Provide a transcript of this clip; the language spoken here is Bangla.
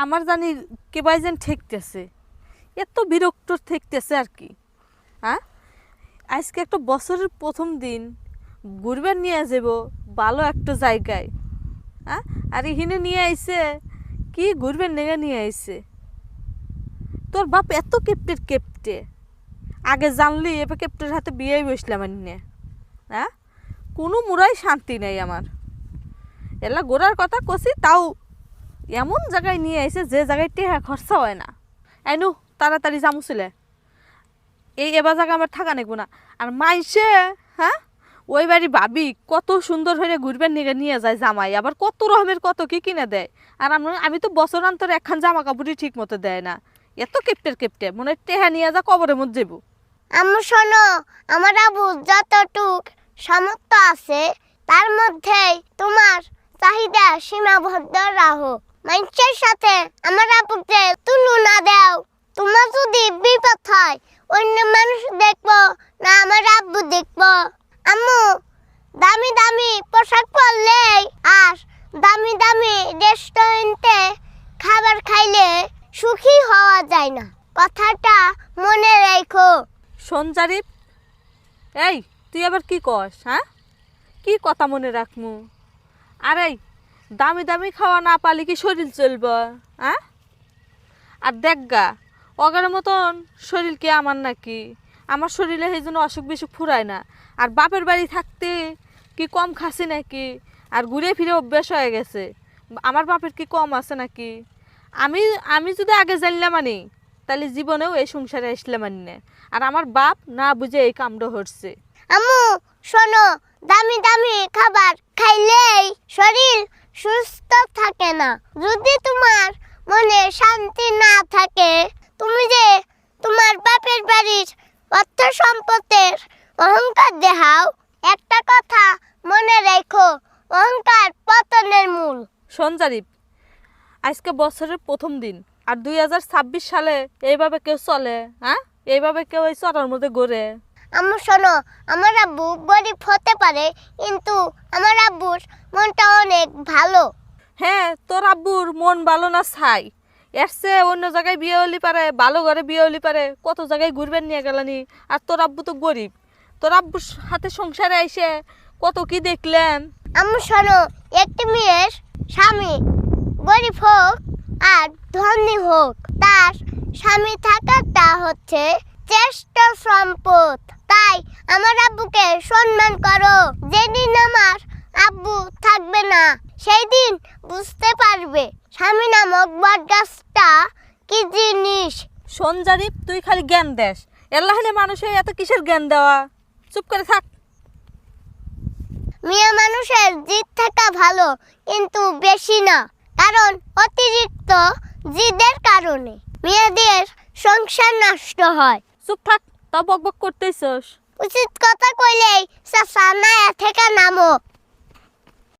আমার জানি কে বাইজেন ঠেকতেছে, এত বিরক্ত ঠেকতেছে আর কি। হ্যাঁ, আজকে একটা বছরের প্রথম দিন ঘুরবার নিয়ে যাব ভালো একটা জায়গায়। হ্যাঁ, আর এখানে নিয়ে আইছে কি ঘুরবার নেগে নিয়ে আইছে। তোর বাপ এত কেপটে আগে জানলি এবার কেপটের হাতে বিয়েই বসলাম নিয়ে। হ্যাঁ, কোনো মুরাই শান্তি নেই আমার। এলা গোড়ার কথা কষি, তাও এমন জায়গায় নিয়ে আইছে যে জায়গায় টেহা খরচা হয় না। আইনু তাড়াতাড়ি জামুছিলে, এবার জায়গা আমার থাকা নেব না। আর মাইসে হ্যাঁ ওই বাড়ি ভাবি কত সুন্দর হয়ে ঘুরবেন নিয়ে যায় জামাই, আবার কত রকমের কত কি কিনে দেয়। আর আমি তো বছর অন্তর একখান জামা কাপড়ই ঠিক মতো দেয় না। এত কেপটে মনে হয় টেহা নিয়ে যা কবরের মধ্যে যাবো। আম্মু শোনো, আমার আব্বু যতটুক সামর্থ্য আছে তার মধ্যেই তোমার চাহিদা সীমাবদ্ধ রাখো। মানুষের সাথে আমার আব্বুকে তুলনা দাও। তোমার যদি বিপদ হয় অন্য মানুষ দেখবো না আমার আব্বু দেখবো? আম্মু দামি দামি পোশাক পরলেই আর দামি দামি রেস্টুরেন্টে খাবার খাইলে সুখী হওয়া যায় না, কথাটা মনে রেখো। সঞ্জারিপ, এই তুই আবার কি কস? হ্যাঁ, কি কথা মনে রাখমু? আর এই দামি দামি খাওয়া না পালি কি শরীর চলব? হ্যাঁ, আর দেখগা অগার মতন শরীর কি আমার নাকি? আমার শরীরে সেই জন্য অসুখ বিসুখ ফুরায় না। আর বাপের বাড়ি থাকতে কি কম খাসি নাকি? আর ঘুরে ফিরে অভ্যাস হয়ে গেছে। আমার বাপের কি কম আছে নাকি? আমি যদি আগে জানলাম মানি তাহলে জীবনেও এই সংসারে আসলাম মানি না। আর আমার বাপ না বুঝে এই কামটা হচ্ছে। আম্মু শোনো, দামি দামি খাবার খাইলেই শরীর সুস্থ থাকে না। যদি তোমার মনে শান্তি না থাকে, তুমি যে তোমার বাপের বাড়ির অর্থ সম্পদের অহংকার দেখাও। একটা কথা মনে রেখো, অহংকার পতনের মূল। সঞ্জারিপ, আজকে বছরের প্রথম দিন, আর 2026 সালে এইভাবে কেউ চলে? হ্যাঁ, এইভাবে কেউ এই চটার মধ্যে ঘোরে? আম্মু শোনো, আমার আব্বু গরিব হতে পারে কিন্তু আমার আব্বুর মনটা অনেক ভালো। হ্যাঁ, তোর আব্বুর মন ভালো না ছাই, এর চেয়ে অন্য জায়গায় বিয়ে হলি পারে, ভালো ঘরে বিয়ে হলি পারে, কত জায়গায় ঘুরবেন নিয়ে গেলানি। আর তোর আব্বু তো গরিব, তোর আব্বুর হাতে সংসারে এসে কত কি দেখলেন। আম্মু শোনো, একটি মেয়ের স্বামী গরিব হোক আর ধনী হোক, তার স্বামী থাকাটা হচ্ছে শ্রেষ্ঠ সম্পদ। তাই আমার আব্বুকে সম্মান করো। যেদিন আমার আব্বু থাকবে না সেই দিন বুঝতে পারবে স্বামী নামক বটগাছটা কি জিনিস। সঞ্জারিপ, তুই খালি জ্ঞান দেস, এল্লাহনে মানুষের এত কিসের জ্ঞান দেওয়া? চুপ করে থাক। মেয়ে মানুষের জিদ থাকা ভালো, কিন্তু বেশি না, কারণ অতিরিক্ত জিদের কারণে মেয়েদের সংসার নষ্ট হয়। চুপ থাক, তা বকবক করতেছস। উচিত কথা কইলেই চাচা না থেকে নামো।